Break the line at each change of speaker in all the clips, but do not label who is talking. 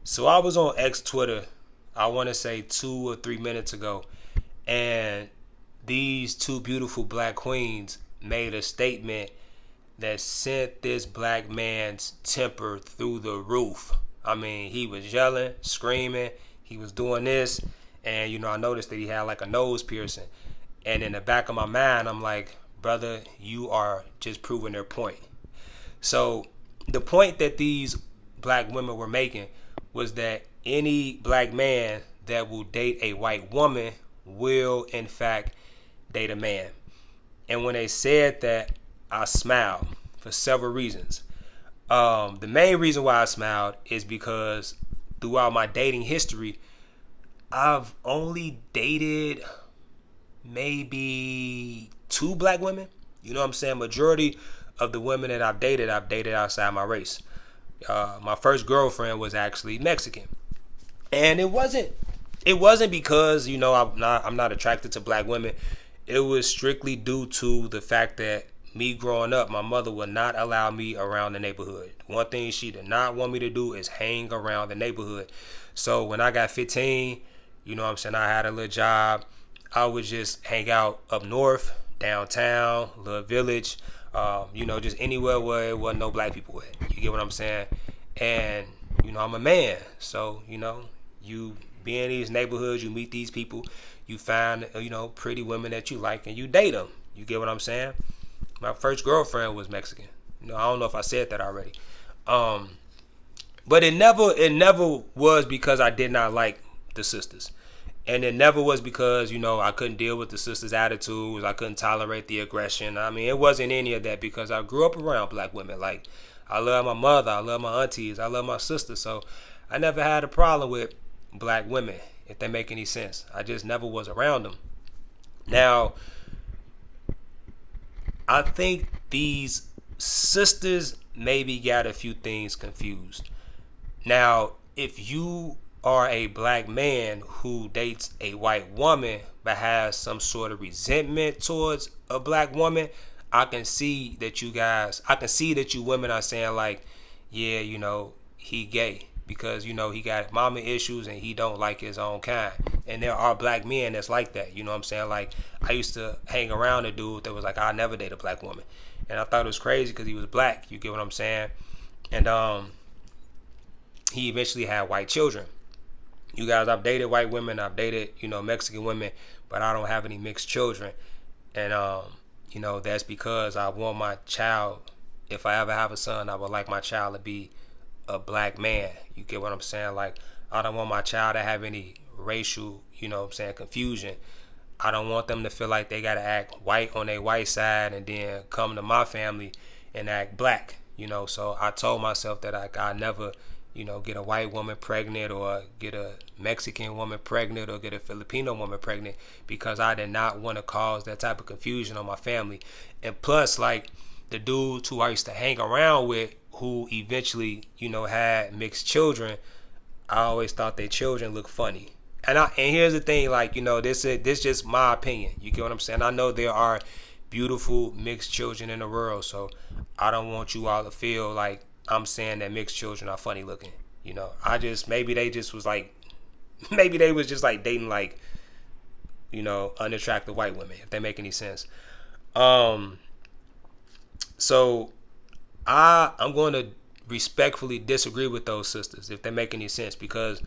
So I was on X Twitter, I want to say 2 or 3 minutes ago, and these two beautiful black queens made a statement that sent this black man's temper through the roof. I mean, he was yelling, screaming, he was doing this, and I noticed that he had like a nose piercing. And in the back of my mind, I'm like, brother, you are just proving their point. So the point that these black women were making was that any black man that will date a white woman will in fact date a man. And when they said that, I smiled for several reasons. The main reason why I smiled is because throughout my dating history, I've only dated maybe two black women. You know what I'm saying? Majority of the women that I've dated outside my race. My first girlfriend was actually Mexican, and it wasn't because I'm not attracted to black women. It was strictly due to the fact that me growing up, my mother would not allow me around the neighborhood. One thing she did not want me to do is hang around the neighborhood. So when I got 15, you know what I'm saying, I had a little job. I would just hang out up north, downtown, little village, just anywhere where it wasn't no black people at. You get what I'm saying? And, I'm a man. So, you be in these neighborhoods, you meet these people, you find, pretty women that you like and you date them. You get what I'm saying? My first girlfriend was Mexican. I don't know if I said that already. Um, but it never was because I did not like the sisters. And it never was because, I couldn't deal with the sisters' attitudes. I couldn't tolerate the aggression. I mean, it wasn't any of that because I grew up around black women. Like, I love my mother. I love my aunties. I love my sisters. So I never had a problem with black women, if they make any sense. I just never was around them. Now, I think these sisters maybe got a few things confused. Now, if you are a black man who dates a white woman but has some sort of resentment towards a black woman, I can see that you women are saying like, yeah, he gay because he got mama issues and he don't like his own kind. And there are black men that's like that. You know what I'm saying? Like, I used to hang around a dude that was like, I never date a black woman, and I thought it was crazy because he was black. You get what I'm saying? And he eventually had white children. You guys, I've dated white women, I've dated, Mexican women, but I don't have any mixed children. And, that's because I want my child, if I ever have a son, I would like my child to be a black man. You get what I'm saying? Like, I don't want my child to have any racial, confusion. I don't want them to feel like they got to act white on their white side and then come to my family and act black. So I told myself that I never, get a white woman pregnant or get a Mexican woman pregnant or get a Filipino woman pregnant because I did not want to cause that type of confusion on my family. And plus, like, the dudes who I used to hang around with who eventually, had mixed children, I always thought their children looked funny. And here's the thing, like, this just my opinion. You get what I'm saying? I know there are beautiful mixed children in the world, so I don't want you all to feel like I'm saying that mixed children are funny looking. I just maybe they just was like maybe they was just like dating like unattractive white women, if they make any sense. Um, so I'm going to respectfully disagree with those sisters if they make any sense because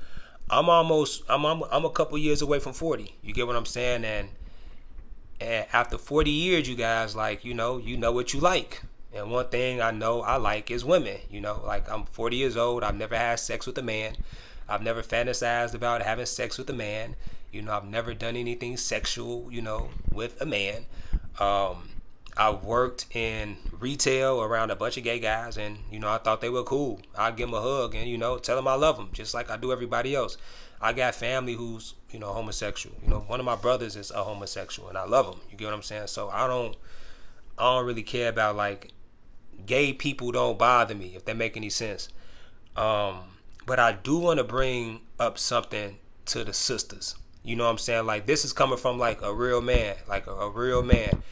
I'm a couple years away from 40. You get what I'm saying? And after 40 years, you guys, like, you know what you like. And one thing I know I like is women. Like, I'm 40 years old. I've never had sex with a man. I've never fantasized about having sex with a man. I've never done anything sexual, with a man. Um, I worked in retail around a bunch of gay guys, and I thought they were cool. I'd give them a hug and tell them I love them, just like I do everybody else. I got family who's homosexual. One of my brothers is a homosexual, and I love him. You get what I'm saying? So I don't really care about, like, gay people don't bother me, if that make any sense. Um, but I do want to bring up something to the sisters. You know what I'm saying? Like, this is coming from like a real man, like a real man.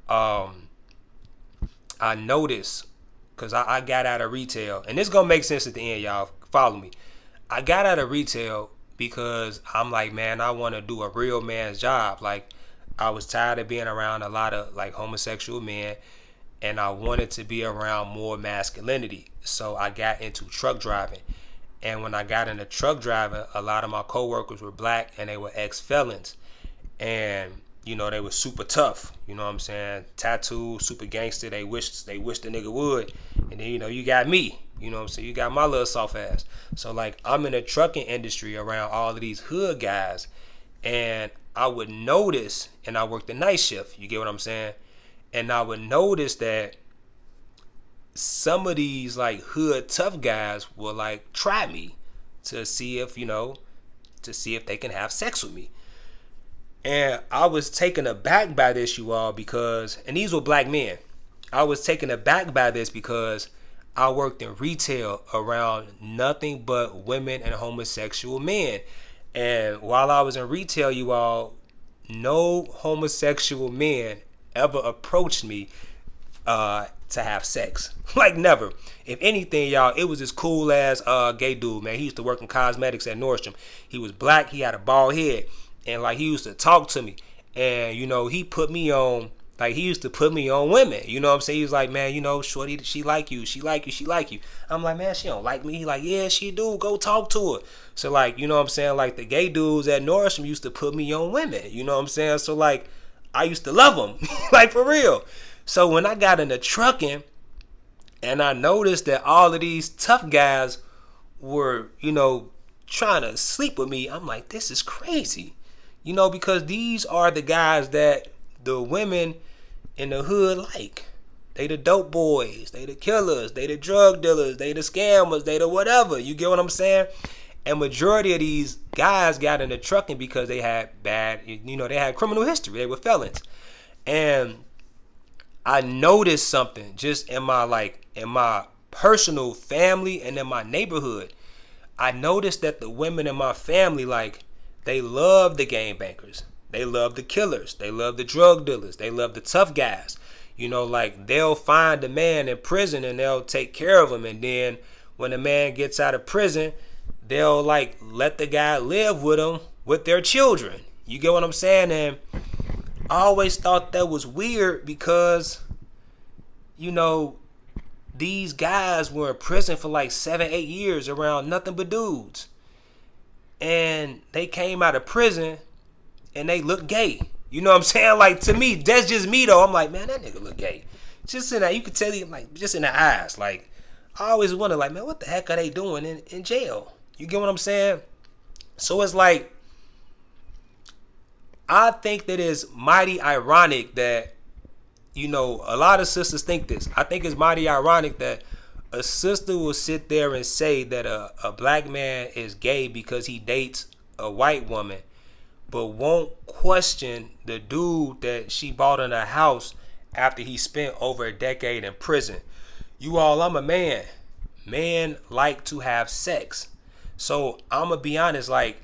Um, I noticed because I got out of retail, and this gonna make sense at the end, y'all. Follow me. I got out of retail because I'm like, man, I want to do a real man's job. Like, I was tired of being around a lot of like homosexual men, and I wanted to be around more masculinity. So I got into truck driving. And when I got into truck driving, a lot of my coworkers were black and they were ex-felons. And they were super tough. You know what I'm saying? Tattooed, super gangster. They wish the nigga would. And then you got me. You know what I'm saying? You got my little soft ass. So like I'm in the trucking industry around all of these hood guys, and I would notice, and I worked the night shift. You get what I'm saying? And I would notice that some of these like hood tough guys will like try me to see if they can have sex with me. And I was taken aback by this, you all, because, and these were black men. I was taken aback by this because I worked in retail around nothing but women and homosexual men. And while I was in retail, you all, no homosexual men ever approached me to have sex. Like never. If anything, y'all, it was this cool ass gay dude, man. He used to work in cosmetics at Nordstrom. He was black, he had a bald head, and like he used to talk to me. And he put me on, like he used to put me on women. You know what I'm saying? He was like, man, shorty, she like you. I'm like, man, she don't like me. He like, yeah, she do. Go talk to her. So like, you know what I'm saying? Like the gay dudes at Nordstrom used to put me on women. You know what I'm saying? So like, I used to love them. Like for real. So when I got into trucking and I noticed that all of these tough guys were, trying to sleep with me, I'm like, this is crazy. Because these are the guys that the women in the hood like. They the dope boys, they the killers, they the drug dealers, they the scammers, they the whatever. You get what I'm saying? And majority of these guys got into trucking because they had they had criminal history. They were felons. And I noticed something just in my personal family and in my neighborhood. I noticed that the women in my family, like, they love the gangbangers. They love the killers. They love the drug dealers. They love the tough guys. Like they'll find a man in prison and they'll take care of him. And then when the man gets out of prison, they'll like let the guy live with him with their children. You get what I'm saying? And I always thought that was weird because, these guys were in prison for like 7-8 years around nothing but dudes. And they came out of prison and they look gay. You know what I'm saying? Like, to me, that's just me though. I'm like, man, that nigga look gay. Just in that, you could tell him, like, just in the eyes. Like, I always wonder, like, man, what the heck are they doing in jail? You get what I'm saying? So it's like, I think that it's mighty ironic that, a lot of sisters think this. I think it's mighty ironic that a sister will sit there and say that a black man is gay because he dates a white woman, but won't question the dude that she bought in her house after he spent over a decade in prison. You all, I'm a man. Men like to have sex. So I'm going to be honest, like,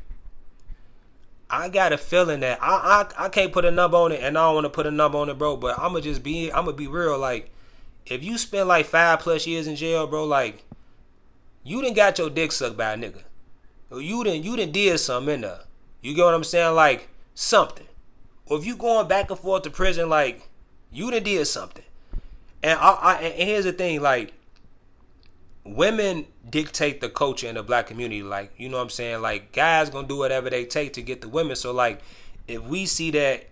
I got a feeling that I can't put a number on it, and I don't want to put a number on it, bro, but I'm going to be real. Like, if you spend like 5+ years in jail, bro, like, you done got your dick sucked by a nigga. You done did something in there. You get what I'm saying? Like, something. Or if you going back and forth to prison, like, you done did something. And and here's the thing, like, women dictate the culture in the black community. Like, you know what I'm saying? Like, guys gonna do whatever they take to get the women. So, like, if we see that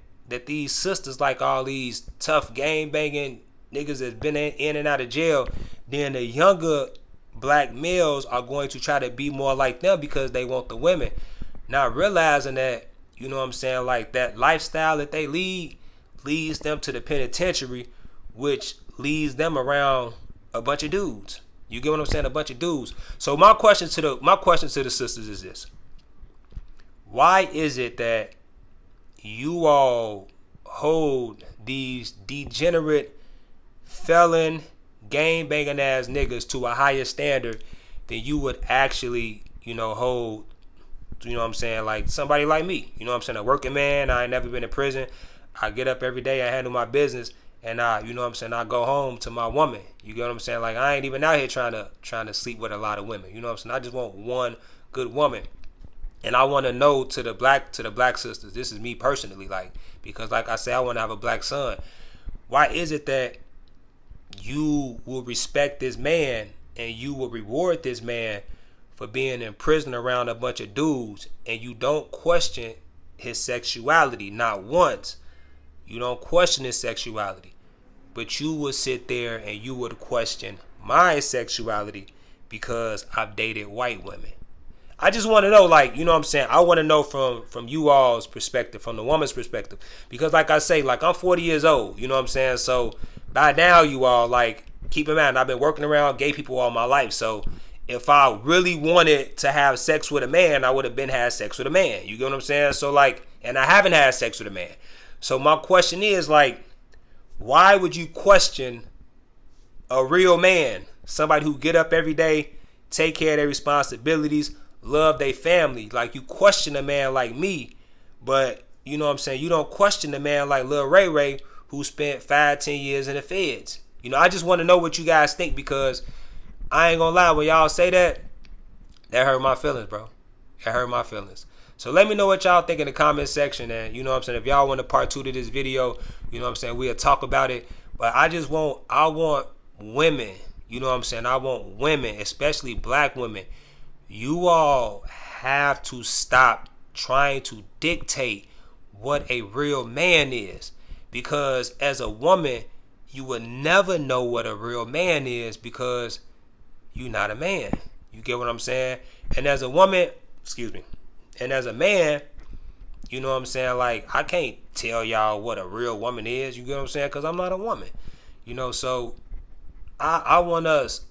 these sisters like all these tough gang banging niggas that's been in and out of jail, then the younger black males are going to try to be more like them because they want the women. Not realizing that, you know what I'm saying, like, that lifestyle that they lead leads them to the penitentiary, which leads them around a bunch of dudes. You get what I'm saying? A bunch of dudes. So my question to the sisters is this: why is it that you all hold these degenerate, felon, gang banging ass niggas to a higher standard than you would actually, hold, you know what I'm saying, like somebody like me? You know what I'm saying? A working man. I ain't never been in prison. I get up every day. I handle my business. and I, you know what I'm saying, I go home to my woman. You get what I'm saying? Like, I ain't even out here trying to sleep with a lot of women. You know what I'm saying? I just want one good woman. And I want to know to the black sisters, this is me personally, like, because like I say, I want to have a black son. Why is it that you will respect this man and you will reward this man for being in prison around a bunch of dudes, and you don't question his sexuality, not once? You don't question his sexuality, but you would sit there and you would question my sexuality because I've dated white women. I just want to know, like, you know what I'm saying? I want to know from you all's perspective, from the woman's perspective. Because like I say, like, I'm 40 years old, you know what I'm saying? So by now, you all, like, keep in mind, I've been working around gay people all my life. So if I really wanted to have sex with a man, I would have been had sex with a man. You get what I'm saying? So, like, and I haven't had sex with a man. So my question is, like, why would you question a real man, somebody who get up every day, take care of their responsibilities, love their family? Like, you question a man like me, but you know what I'm saying, you don't question a man like Lil Ray Ray, who spent 5-10 years in the feds. You know, I just want to know what you guys think, because I ain't gonna lie, when y'all say that hurt my feelings, bro. It hurt my feelings. So let me know what y'all think in the comment section, and you know what I'm saying, if y'all want a part 2 to this video, you know what I'm saying, we'll talk about it. But I want women, you know what I'm saying, I want women, especially black women. You all have to stop trying to dictate what a real man is, because as a woman, you will never know what a real man is because you're not a man. You get what I'm saying? And as a woman, and as a man, you know what I'm saying, like, I can't tell y'all what a real woman is, you get what I'm saying, because I'm not a woman. You know, so I want us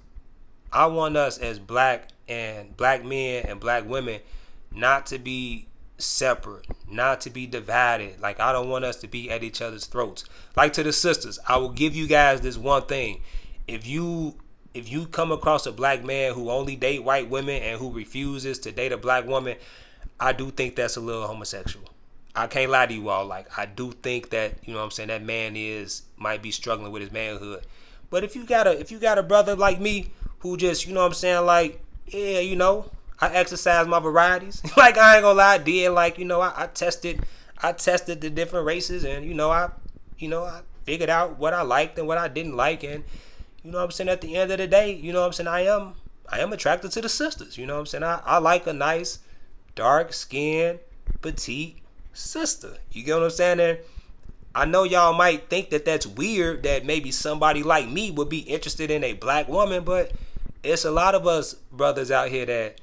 as black men and black women not to be separate, not to be divided. Like, I don't want us to be at each other's throats. Like, to the sisters, I will give you guys this one thing. If you come across a black man who only date white women and who refuses to date a black woman, I do think that's a little homosexual. I can't lie to you all. Like, I do think that, you know what I'm saying, that man might be struggling with his manhood. But if you got a brother like me who just, you know what I'm saying, like, yeah, you know, I exercise my varieties. Like, I ain't gonna lie, I did, like, you know, I tested the different races, and I figured out what I liked and what I didn't like, and you know what I'm saying, at the end of the day, you know what I'm saying, I am attracted to the sisters. You know what I'm saying? I like a nice, dark skinned, petite sister. You get what I'm saying? And I know y'all might think that that's weird, that maybe somebody like me would be interested in a black woman, but it's a lot of us brothers out here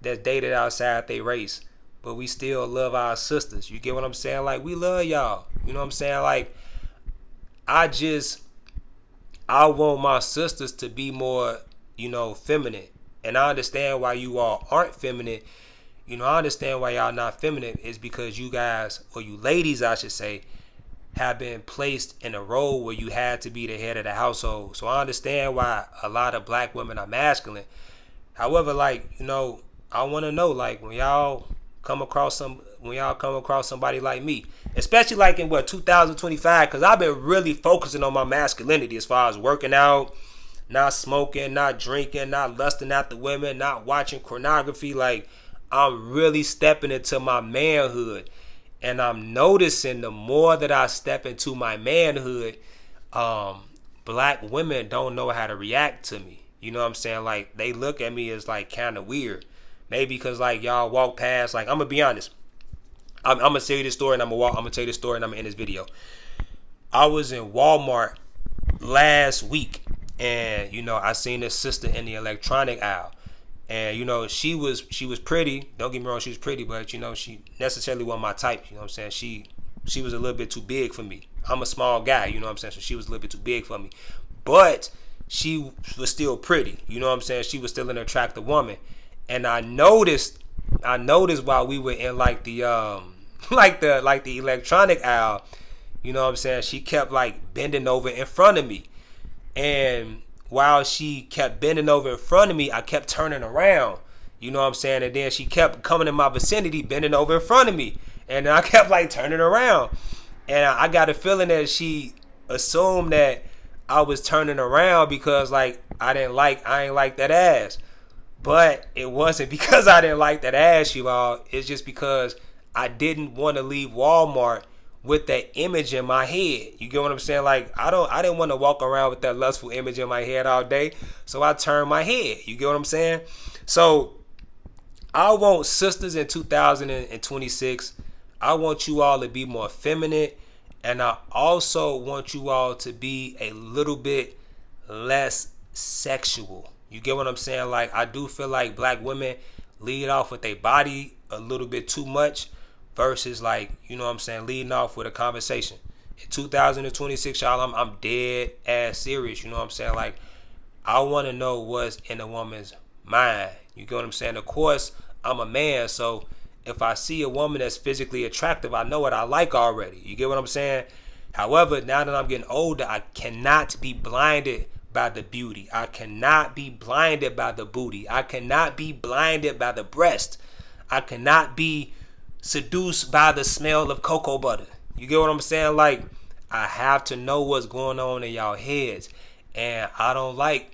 that's dated outside their race, but we still love our sisters. You get what I'm saying? Like, we love y'all. You know what I'm saying? Like, I want my sisters to be more, you know, feminine. And I understand why you all aren't feminine. You know, I understand why y'all not feminine is because you guys, or you ladies, I should say, have been placed in a role where you had to be the head of the household. So I understand why a lot of black women are masculine. However, like, you know, I want to know, like, when y'all come across somebody like me, especially like in 2025, because I've been really focusing on my masculinity as far as working out, not smoking, not drinking, not lusting after women, not watching pornography. Like, I'm really stepping into my manhood. And I'm noticing the more that I step into my manhood, black women don't know how to react to me. You know what I'm saying? Like, they look at me as, like, kind of weird. Maybe because, like, y'all walk past, like, I'm going to be honest. I'm going to tell you this story, and I'm going to tell you this story, and I'm going to end this video. I was in Walmart last week, and, you know, I seen this sister in the electronic aisle. And, you know, she was pretty. Don't get me wrong, she was pretty, but, you know, she necessarily wasn't my type. You know what I'm saying? She was a little bit too big for me. I'm a small guy, you know what I'm saying? So she was a little bit too big for me. But she was still pretty. You know what I'm saying? She was still an attractive woman. And I noticed while we were in, like, the the electronic aisle, you know what I'm saying, she kept, like, bending over in front of me. And while she kept bending over in front of me, I kept turning around. You know what I'm saying? And then she kept coming in my vicinity, bending over in front of me. And I kept, like, turning around. And I got a feeling that she assume that I was turning around because like I ain't like that ass. But it wasn't because I didn't like that ass, you all. It's just because I didn't want to leave Walmart with that image in my head. You get what I'm saying? Like I didn't want to walk around with that lustful image in my head all day. So I turned my head. You get what I'm saying? So I want sisters in 2026. I want you all to be more feminine. And I also want you all to be a little bit less sexual. You get what I'm saying? Like, I do feel like black women lead off with their body a little bit too much versus, like, you know what I'm saying, leading off with a conversation. In 2026, y'all, I'm dead ass serious. You know what I'm saying? Like, I want to know what's in a woman's mind. You get what I'm saying? Of course, I'm a man, so if I see a woman that's physically attractive, I know what I like already. You get what I'm saying? However, now that I'm getting older, I cannot be blinded by the beauty. I cannot be blinded by the booty. I cannot be blinded by the breast. I cannot be seduced by the smell of cocoa butter. You get what I'm saying? Like, I have to know what's going on in y'all heads. And I don't like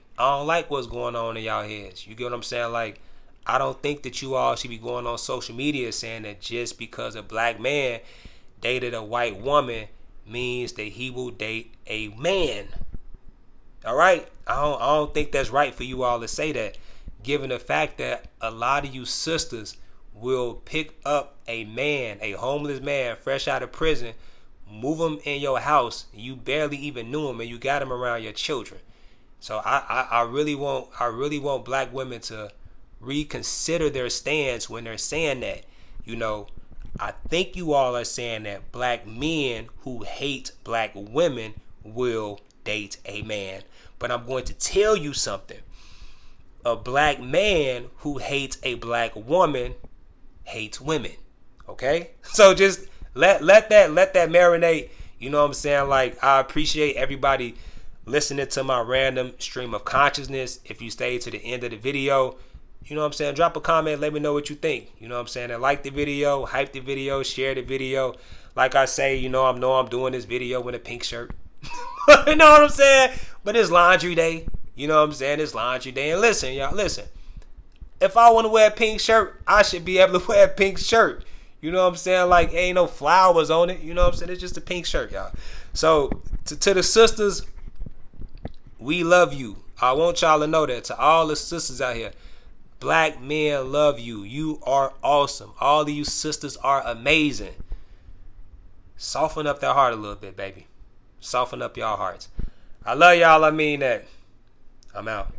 what's going on in y'all heads. You get what I'm saying? Like, I don't think that you all should be going on social media saying that just because a black man dated a white woman means that he will date a man. All right? I don't think that's right for you all to say that, given the fact that a lot of you sisters will pick up a man, a homeless man, fresh out of prison, move him in your house, you barely even knew him, and you got him around your children. So I really want black women to reconsider their stance when they're saying that. You know, I think you all are saying that black men who hate black women will date a man. But I'm going to tell you something. A black man who hates a black woman hates women. Okay? So just let that marinate. You know what I'm saying? Like, I appreciate everybody listening to my random stream of consciousness. If you stayed to the end of the video, you know what I'm saying, drop a comment, let me know what you think. You know what I'm saying? And like the video, hype the video, share the video. Like I say, you know I'm doing this video in a pink shirt. You know what I'm saying? But it's laundry day. You know what I'm saying? It's laundry day. And listen, y'all, listen. If I want to wear a pink shirt, I should be able to wear a pink shirt. You know what I'm saying? Like, ain't no flowers on it. You know what I'm saying? It's just a pink shirt, y'all. So, to the sisters, we love you. I want y'all to know that. To all the sisters out here, black men love you. You are awesome. All of you sisters are amazing. Soften up that heart a little bit, baby. Soften up y'all hearts. I love y'all. I mean that. I'm out.